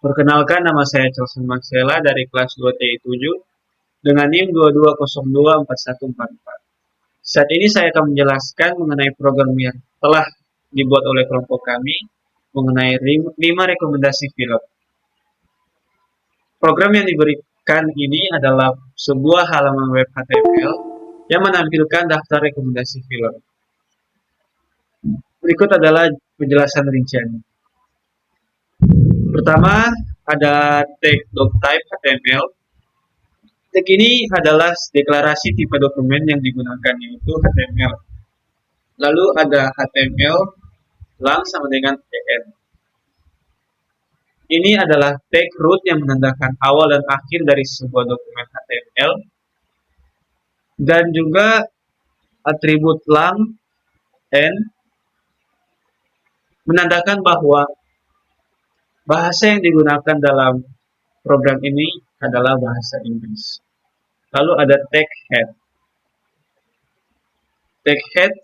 Perkenalkan, nama saya Chelsea Maxella dari kelas 2TI 7 dengan NIM 22024144. Saat ini saya akan menjelaskan mengenai program yang telah dibuat oleh kelompok kami mengenai 5 rekomendasi film. Program yang diberikan ini adalah sebuah halaman web HTML yang menampilkan daftar rekomendasi film. Berikut adalah penjelasan rinciannya. Pertama, ada tag doctype HTML. Tag ini adalah deklarasi tipe dokumen yang digunakan, yaitu HTML. Lalu ada HTML lang sama dengan EN. Ini adalah tag root yang menandakan awal dan akhir dari sebuah dokumen HTML. Dan juga atribut lang n menandakan bahwa bahasa yang digunakan dalam program ini adalah bahasa Inggris. Lalu ada tag head. Tag head,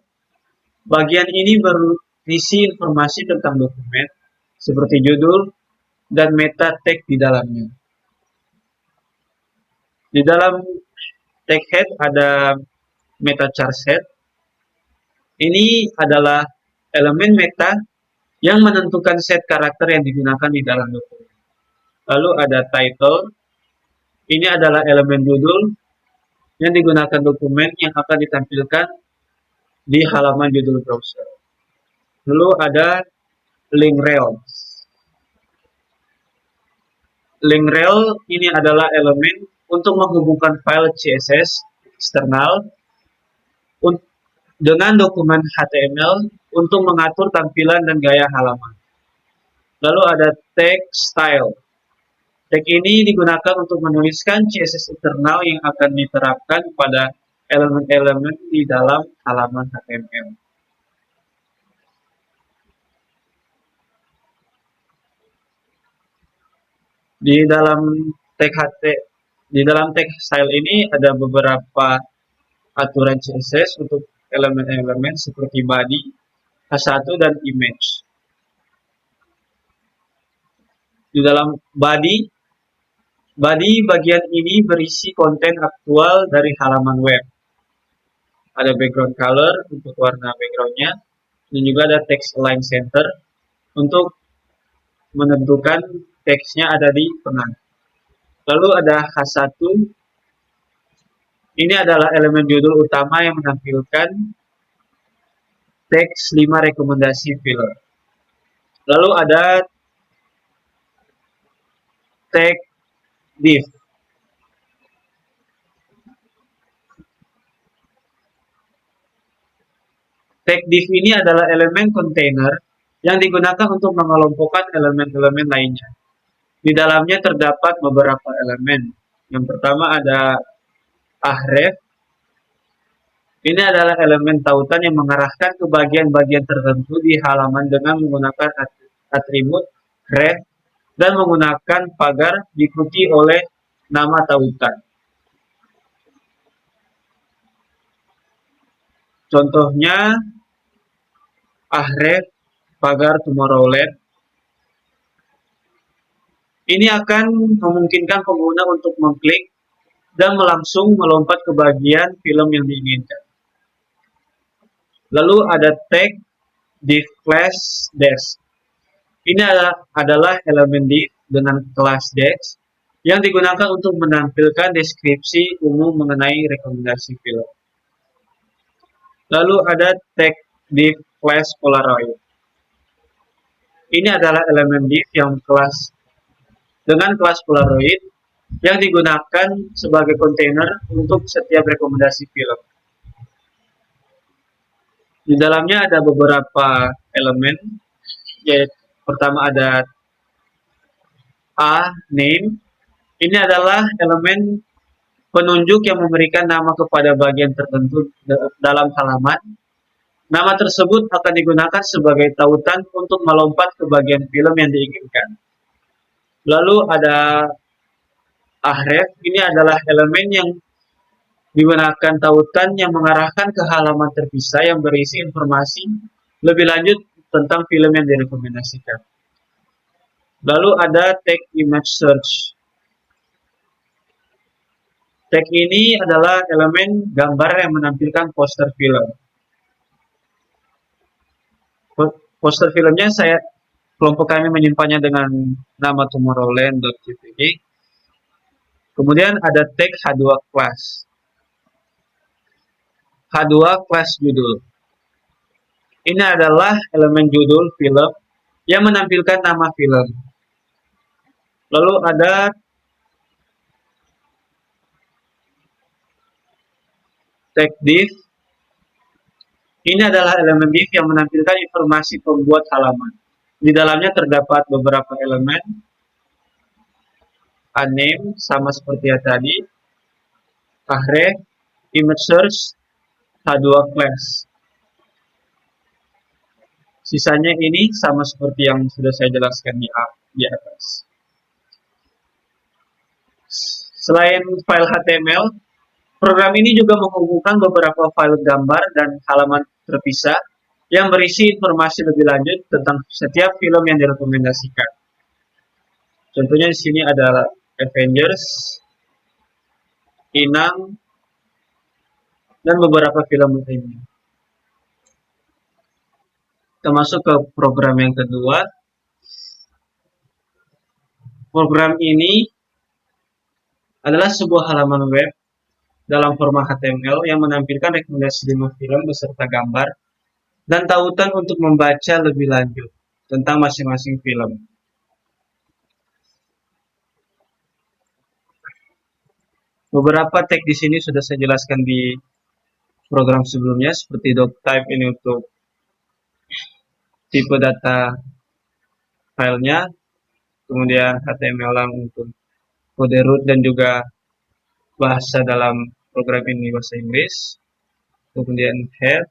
bagian ini berisi informasi tentang dokumen seperti judul dan meta tag di dalamnya. Di dalam tag head ada meta char set. Ini adalah elemen meta yang menentukan set karakter yang digunakan di dalam dokumen. Lalu ada title. Ini adalah elemen judul yang digunakan dokumen yang akan ditampilkan di halaman judul browser. Lalu ada link rel. Link rel ini adalah elemen untuk menghubungkan file CSS eksternal dengan dokumen HTML untuk mengatur tampilan dan gaya halaman. Lalu ada tag style. Tag ini digunakan untuk menuliskan CSS internal yang akan diterapkan pada elemen-elemen di dalam halaman HTML. Di dalam tag style ini ada beberapa aturan CSS untuk elemen-elemen seperti body, H1 dan image. Di dalam body bagian ini berisi konten aktual dari halaman web. Ada background color untuk warna backgroundnya, dan juga ada text align center untuk menentukan teksnya ada di tengah. Lalu ada H1. Ini adalah elemen judul utama yang menampilkan teks 5 rekomendasi film. Lalu ada tag div. Tag div ini adalah elemen kontainer yang digunakan untuk mengelompokkan elemen-elemen lainnya. Di dalamnya terdapat beberapa elemen. Yang pertama ada href. Ini adalah elemen tautan yang mengarahkan ke bagian-bagian tertentu di halaman dengan menggunakan atribut ref dan menggunakan pagar diikuti oleh nama tautan. Contohnya href pagar Tomorrowland. Ini akan memungkinkan pengguna untuk mengklik dan langsung melompat ke bagian film yang diinginkan. Lalu ada tag div class desk. Ini adalah elemen div dengan kelas desk yang digunakan untuk menampilkan deskripsi umum mengenai rekomendasi film. Lalu ada tag div class Polaroid. Ini adalah elemen div yang dengan kelas Polaroid yang digunakan sebagai kontainer untuk setiap rekomendasi film. Di dalamnya ada beberapa elemen, yaitu pertama ada name. Ini adalah elemen penunjuk yang memberikan nama kepada bagian tertentu dalam halaman. Nama tersebut akan digunakan sebagai tautan untuk melompat ke bagian film yang diinginkan. Lalu ada href. Ini adalah elemen yang digunakan tautan yang mengarahkan ke halaman terpisah yang berisi informasi lebih lanjut tentang film yang direkomendasikan. Lalu ada tag image search. Tag ini adalah elemen gambar yang menampilkan poster film. Poster filmnya kelompok kami menyimpannya dengan nama Tomorrowland.jpg. Kemudian ada tag H2 class. H2 class judul. Ini adalah elemen judul film yang menampilkan nama film. Lalu ada tag div. Ini adalah elemen div yang menampilkan informasi pembuat halaman. Di dalamnya terdapat beberapa elemen, name sama seperti yang tadi, href, image search, H2 class. Sisanya ini sama seperti yang sudah saya jelaskan di atas. Selain file HTML, program ini juga menghubungkan beberapa file gambar dan halaman terpisah yang berisi informasi lebih lanjut tentang setiap film yang direkomendasikan. Contohnya di sini ada Avengers, Inang, dan beberapa film lainnya. Kita masuk ke program yang kedua. Program ini adalah sebuah halaman web dalam format HTML yang menampilkan rekomendasi 5 film beserta gambar dan tautan untuk membaca lebih lanjut tentang masing-masing film. Beberapa tag di sini sudah saya jelaskan di program sebelumnya, seperti doctype ini untuk tipe data filenya, kemudian HTML untuk kode root dan juga bahasa dalam program ini bahasa Inggris, kemudian head,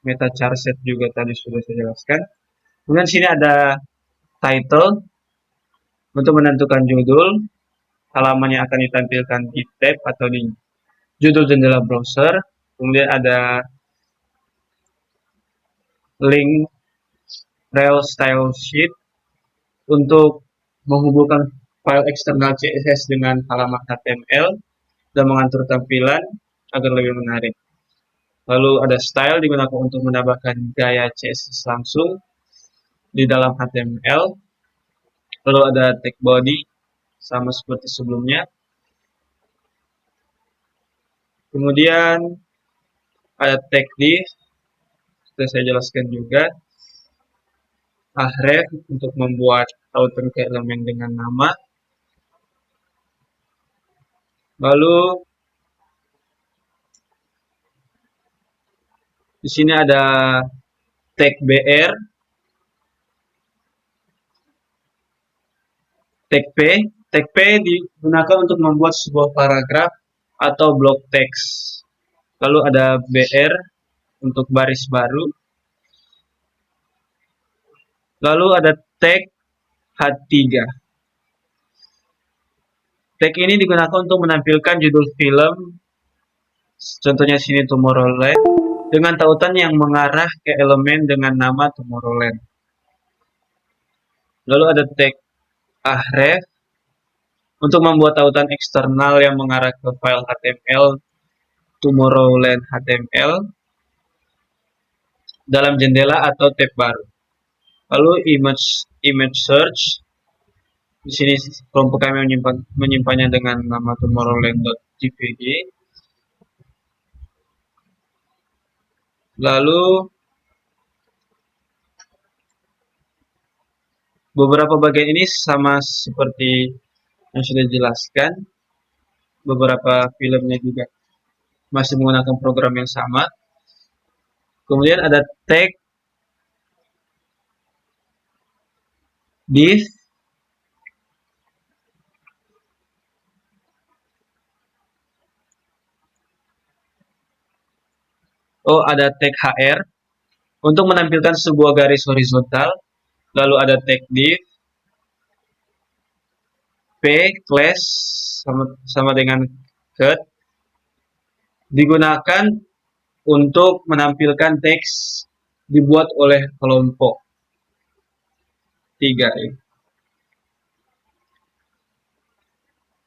meta charset juga tadi sudah saya jelaskan. Kemudian sini ada title untuk menentukan judul, halaman yang akan ditampilkan di tab atau di judul jendela browser. Kemudian ada link rel style sheet untuk menghubungkan file eksternal CSS dengan halaman HTML dan mengatur tampilan agar lebih menarik. Lalu ada style digunakan untuk menambahkan gaya CSS langsung di dalam HTML. Lalu ada tag body sama seperti sebelumnya. Kemudian ada tag div, sudah saya jelaskan juga. Href untuk membuat tautan ke elemen dengan nama. Lalu di sini ada tag br, tag p. Tag p digunakan untuk membuat sebuah paragraf atau blok teks. Lalu ada br untuk baris baru. Lalu ada tag h3. Tag ini digunakan untuk menampilkan judul film, contohnya sini Tomorrowland, dengan tautan yang mengarah ke elemen dengan nama Tomorrowland. Lalu ada tag href untuk membuat tautan eksternal yang mengarah ke file HTML Tomorrowland HTML dalam jendela atau tab baru. Lalu image search, di sini kelompok kami menyimpannya dengan nama Tomorrowland.jpg. Lalu beberapa bagian ini sama seperti yang sudah dijelaskan. Beberapa filmnya juga masih menggunakan program yang sama. Kemudian ada tag div, ada tag hr untuk menampilkan sebuah garis horizontal. Lalu ada tag div, p class sama dengan cut, digunakan untuk menampilkan teks dibuat oleh kelompok 3 ya.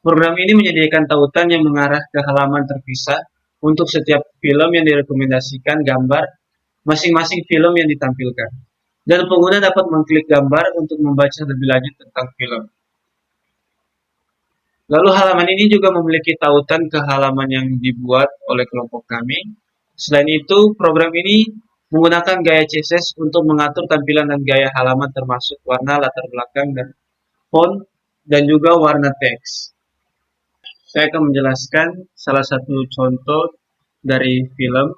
Program ini menyediakan tautan yang mengarah ke halaman terpisah untuk setiap film yang direkomendasikan gambar masing-masing film yang ditampilkan. Dan pengguna dapat mengklik gambar untuk membaca lebih lanjut tentang film. Lalu halaman ini juga memiliki tautan ke halaman yang dibuat oleh kelompok kami. Selain itu, program ini menggunakan gaya CSS untuk mengatur tampilan dan gaya halaman termasuk warna latar belakang dan font dan juga warna teks. Saya akan menjelaskan salah satu contoh dari film.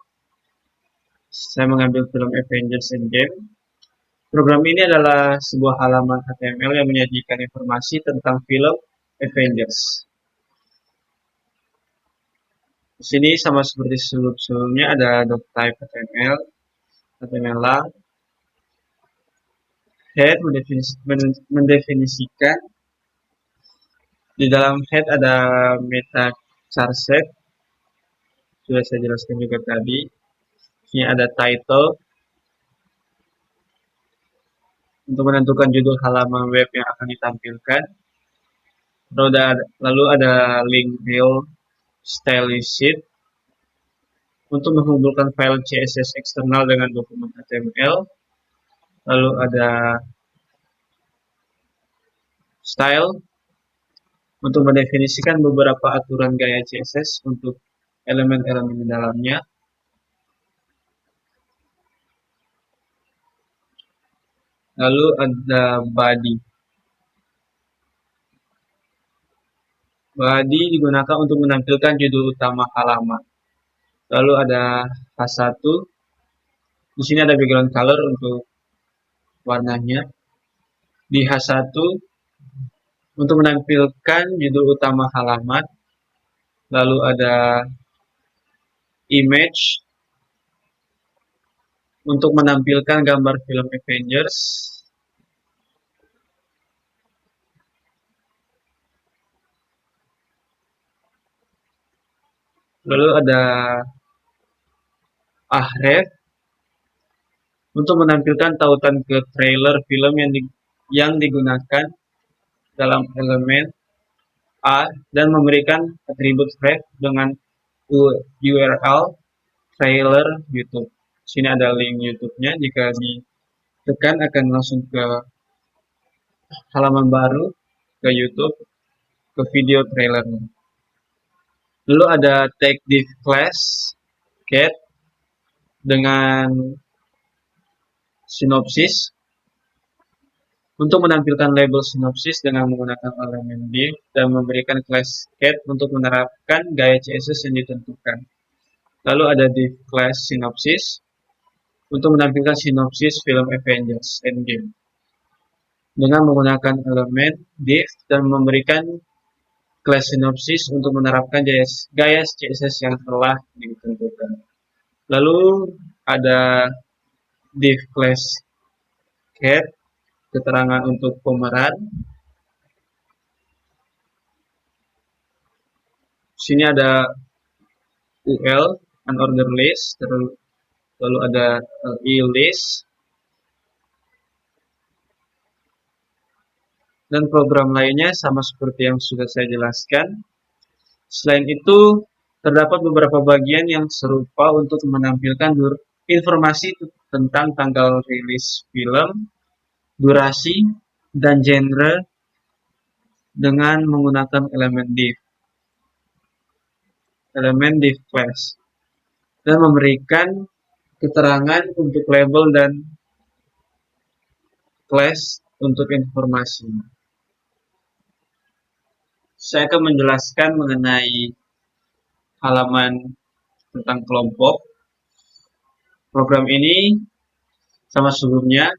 Saya mengambil film Avengers Endgame. Program ini adalah sebuah halaman HTML yang menyajikan informasi tentang film Avengers. Di sini sama seperti sebelumnya ada doctype HTML, HTML head mendefinisikan. Di dalam head ada meta charset, sudah saya jelaskan juga tadi. Ini ada title untuk menentukan judul halaman web yang akan ditampilkan. Lalu ada link reel style sheet untuk menghubungkan file CSS eksternal dengan dokumen HTML. Lalu ada style untuk mendefinisikan beberapa aturan gaya CSS untuk elemen-elemen di dalamnya. Lalu ada body. Body digunakan untuk menampilkan judul utama halaman. Lalu ada H1. Di sini ada background color untuk warnanya. Di H1 untuk menampilkan judul utama halaman. Lalu ada image untuk menampilkan gambar film Avengers. Lalu ada ahref untuk menampilkan tautan ke trailer film yang digunakan dalam elemen A dan memberikan atribut href dengan URL trailer YouTube. Sini ada link YouTube-nya. Jika ditekan akan langsung ke halaman baru, ke YouTube, ke video trailernya. Lalu ada tag div class get dengan sinopsis untuk menampilkan label sinopsis dengan menggunakan elemen div dan memberikan class get untuk menerapkan gaya CSS yang ditentukan. Lalu ada div class sinopsis untuk menampilkan sinopsis film Avengers Endgame dengan menggunakan elemen div dan memberikan class sinopsis untuk menerapkan gaya CSS yang telah ditentukan. Lalu ada div class get keterangan untuk pemeran. Sini ada UL unordered list, lalu ada list dan program lainnya sama seperti yang sudah saya jelaskan. Selain itu, terdapat beberapa bagian yang serupa untuk menampilkan informasi tentang tanggal rilis film, durasi, dan genre dengan menggunakan elemen div class, dan memberikan keterangan untuk label dan class untuk informasi. Saya akan menjelaskan mengenai halaman tentang kelompok. Program ini sama sebelumnya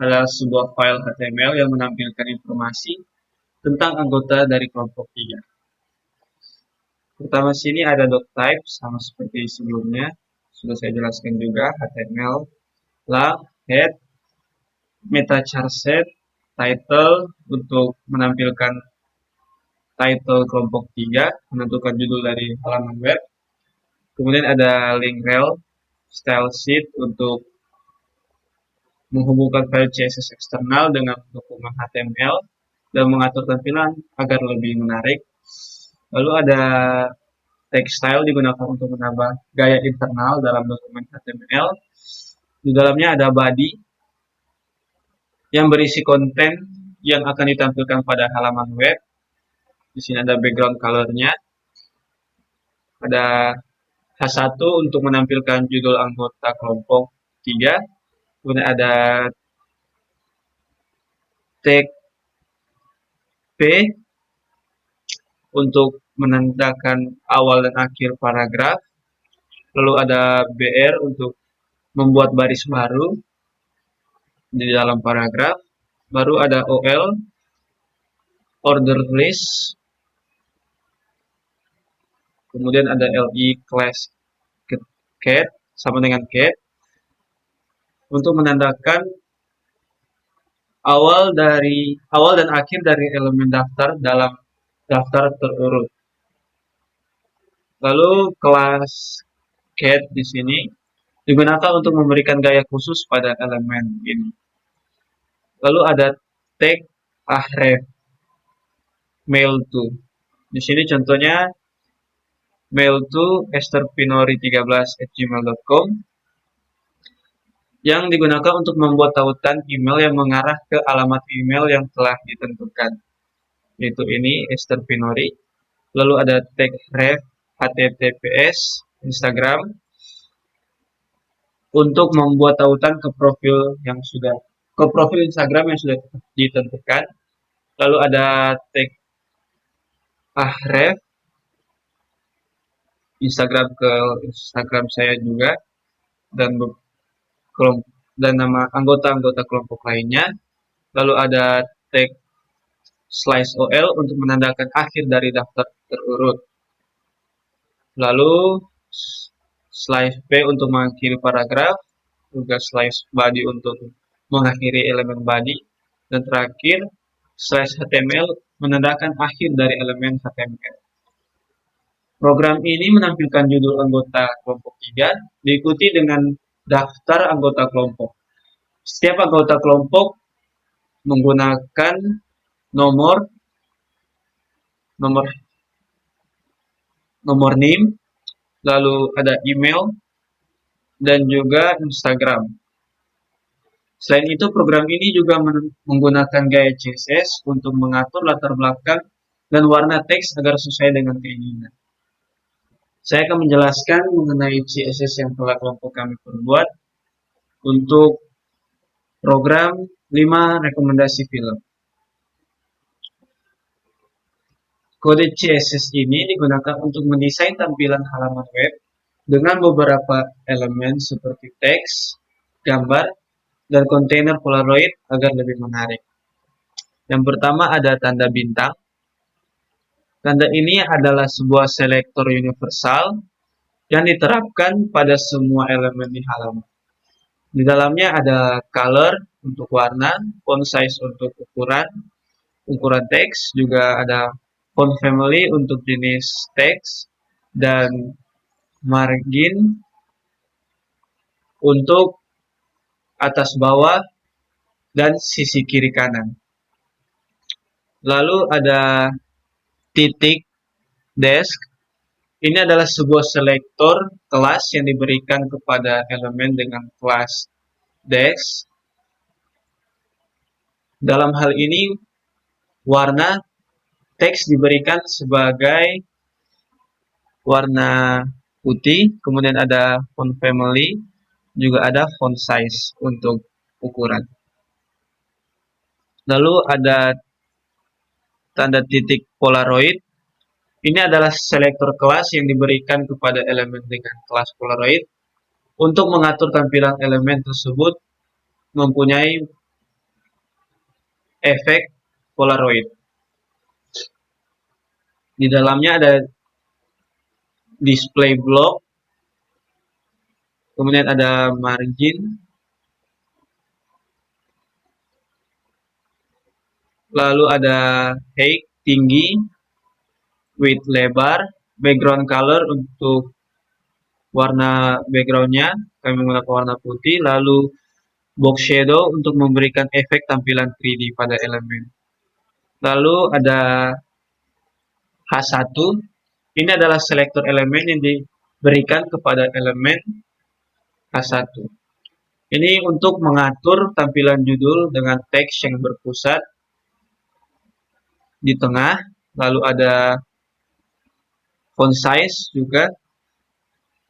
adalah sebuah file HTML yang menampilkan informasi tentang anggota dari kelompok 3. Pertama sini ada doctype sama seperti sebelumnya, sudah saya jelaskan juga HTML, head, meta charset, title untuk menampilkan title kelompok 3, menentukan judul dari halaman web. Kemudian ada link rel, style sheet untuk menghubungkan file CSS eksternal dengan dokumen HTML dan mengatur tampilan agar lebih menarik. Lalu ada text style digunakan untuk menambah gaya internal dalam dokumen HTML. Di dalamnya ada body yang berisi konten yang akan ditampilkan pada halaman web. Di sini ada background color-nya. Ada H1 untuk menampilkan judul anggota kelompok 3. Kemudian ada tag P untuk menandakan awal dan akhir paragraf. Lalu ada BR untuk membuat baris baru di dalam paragraf. Baru ada OL, order list. Kemudian ada LI class cat sama dengan cat untuk menandakan awal dan akhir dari elemen daftar dalam daftar terurut. Lalu kelas cat di sini digunakan untuk memberikan gaya khusus pada elemen ini. Lalu ada tag ahref mail to. Di sini contohnya mail to estherpinori13@gmail.com yang digunakan untuk membuat tautan email yang mengarah ke alamat email yang telah ditentukan. Yaitu ini Esther Pinori. Lalu ada tag ref https Instagram untuk membuat tautan ke profil Instagram yang sudah ditentukan. Lalu ada tag ahref Instagram ke Instagram saya juga dan nama anggota-anggota kelompok lainnya. Lalu ada tag slice OL untuk menandakan akhir dari daftar terurut. Lalu slice P untuk mengakhiri paragraf, juga slice body untuk mengakhiri elemen body, dan terakhir slice HTML menandakan akhir dari elemen HTML. Program ini menampilkan judul anggota kelompok 3 diikuti dengan daftar anggota kelompok. Setiap anggota kelompok menggunakan nomor NIM, lalu ada email dan juga Instagram. Selain itu, program ini juga menggunakan gaya CSS untuk mengatur latar belakang dan warna teks agar sesuai dengan keinginan. Saya akan menjelaskan mengenai CSS yang telah kelompok kami perbuat untuk program 5 rekomendasi film. Kode CSS ini digunakan untuk mendesain tampilan halaman web dengan beberapa elemen seperti teks, gambar, dan kontainer Polaroid agar lebih menarik. Yang pertama ada tanda bintang. Tanda ini adalah sebuah selektor universal yang diterapkan pada semua elemen di halaman. Di dalamnya ada color untuk warna, font size untuk ukuran teks, juga ada font family untuk jenis teks, dan margin untuk atas bawah dan sisi kiri kanan. Lalu ada titik desk. Ini adalah sebuah selektor kelas yang diberikan kepada elemen dengan kelas desk. Dalam hal ini, warna teks diberikan sebagai warna putih, kemudian ada font family, juga ada font size untuk ukuran. Lalu ada tanda titik Polaroid. Ini adalah selektor kelas yang diberikan kepada elemen dengan kelas Polaroid untuk mengatur tampilan elemen tersebut mempunyai efek Polaroid. Di dalamnya ada display block, kemudian ada margin, lalu ada height tinggi, width lebar, background color untuk warna backgroundnya kami menggunakan warna putih, lalu box shadow untuk memberikan efek tampilan 3D pada elemen. Lalu ada H1 Ini adalah selektor elemen yang diberikan kepada elemen K1. Ini untuk mengatur tampilan judul dengan teks yang berpusat di tengah, lalu ada font size juga,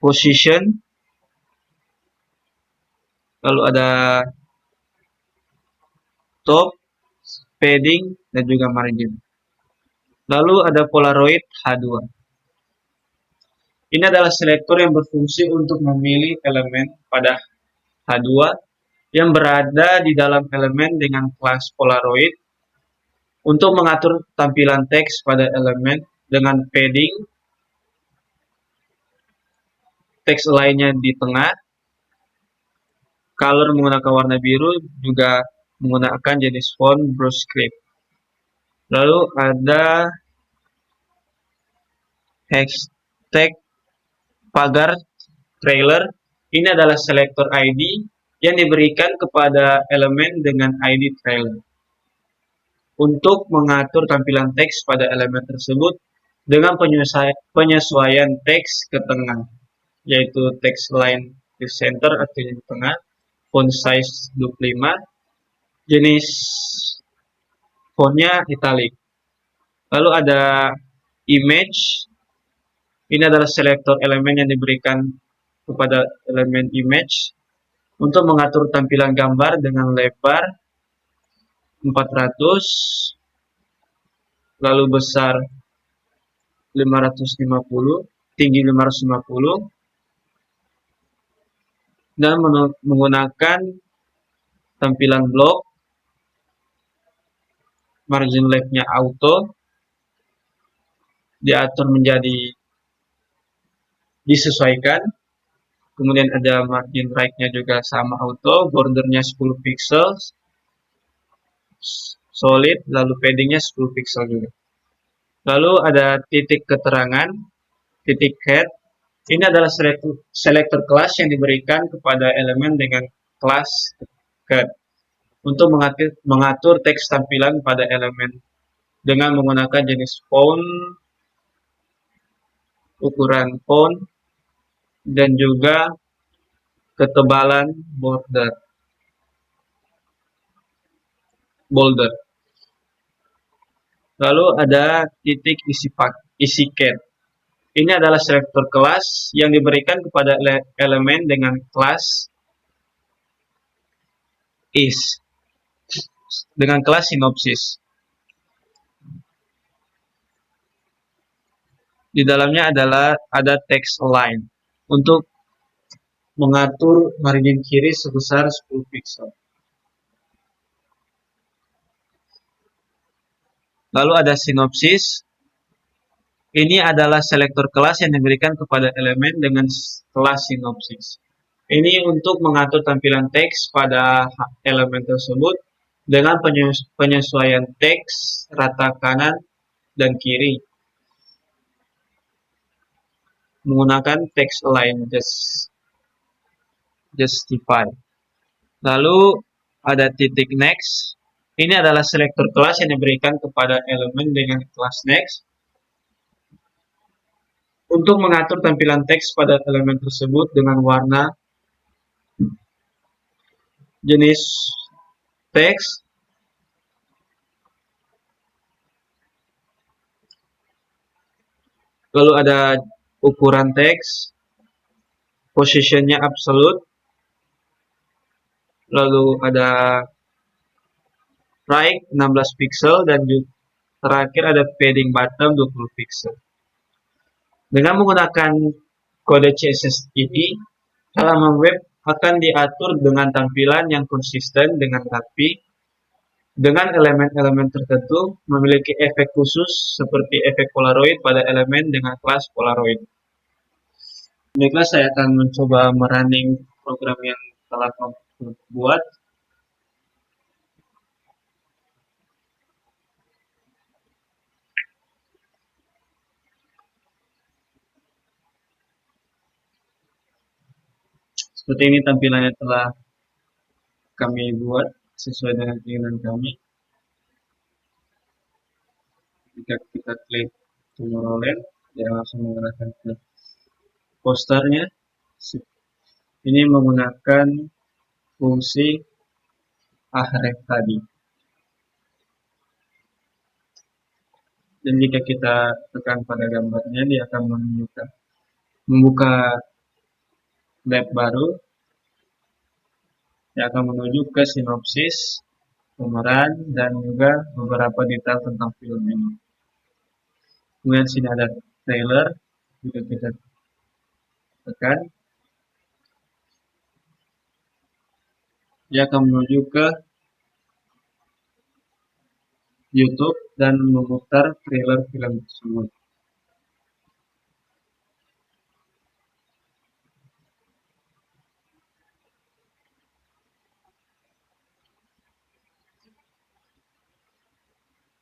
position, lalu ada top, padding, dan juga margin. Lalu ada Polaroid H2. Ini adalah selektor yang berfungsi untuk memilih elemen pada H2 yang berada di dalam elemen dengan kelas Polaroid untuk mengatur tampilan teks pada elemen dengan padding, teks lainnya di tengah, color menggunakan warna biru, juga menggunakan jenis font BrushScript. Lalu ada hashtag pagar trailer. Ini adalah selektor ID yang diberikan kepada elemen dengan ID trailer untuk mengatur tampilan teks pada elemen tersebut dengan penyesuaian teks ke tengah, yaitu teks line di center atau di tengah, font size 25, jenis fontnya italic. Lalu ada image. Ini adalah selektor elemen yang diberikan kepada elemen image untuk mengatur tampilan gambar dengan lebar 400, lalu besar 550, tinggi 550, dan menggunakan tampilan blok, margin left-nya auto, diatur menjadi disesuaikan, kemudian ada margin right-nya juga sama auto, bordernya 10 pixel, solid, lalu paddingnya 10 pixel juga. Lalu ada titik keterangan, titik head. Ini adalah selektor kelas yang diberikan kepada elemen dengan kelas head untuk mengatur teks tampilan pada elemen dengan menggunakan jenis font, ukuran font, dan juga ketebalan border. Lalu ada titik isi cat. Ini adalah selektor kelas yang diberikan kepada elemen dengan kelas is dengan kelas sinopsis. Di dalamnya adalah ada text align untuk mengatur margin kiri sebesar 10 pixel. Lalu ada sinopsis. Ini adalah selektor kelas yang diberikan kepada elemen dengan kelas sinopsis. Ini untuk mengatur tampilan teks pada elemen tersebut dengan penyesuaian teks rata kanan dan kiri menggunakan text align justify. Lalu ada titik next. Ini adalah selektor kelas yang diberikan kepada elemen dengan kelas next untuk mengatur tampilan teks pada elemen tersebut dengan warna, jenis teks, lalu ada ukuran teks, positionnya absolute, lalu ada right 16 pixel, dan terakhir ada padding bottom 20 pixel. Dengan menggunakan kode CSS ini, halaman web akan diatur dengan tampilan yang konsisten dengan rapi, dengan elemen-elemen tertentu memiliki efek khusus seperti efek Polaroid pada elemen dengan kelas Polaroid. Baiklah, saya akan mencoba merunning program yang telah kamu buat. Seperti ini tampilannya telah kami buat sesuai dengan keinginan kami. Jika kita klik Tomorrowland, Dia langsung menggunakan ke posternya. Ini menggunakan fungsi ahref tadi. Dan jika kita tekan pada gambarnya, dia akan menunjukkan membuka tab baru yang akan menuju ke sinopsis, pemeran, dan juga beberapa detail tentang film ini. Kemudian sini ada trailer, jika kita tekan, dia akan menuju ke YouTube dan memutar trailer film tersebut.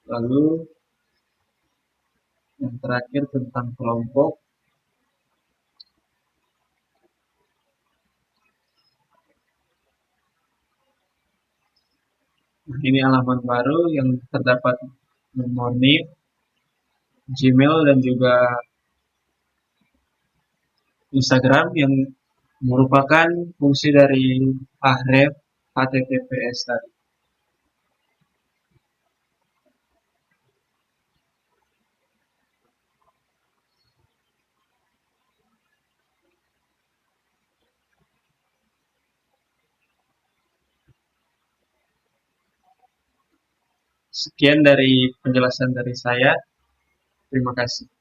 Lalu yang terakhir tentang kelompok. Nah, ini halaman baru yang terdapat nomor NIP, Gmail, dan juga Instagram yang merupakan fungsi dari Ahref HTTPS tadi. Sekian dari penjelasan dari saya. Terima kasih.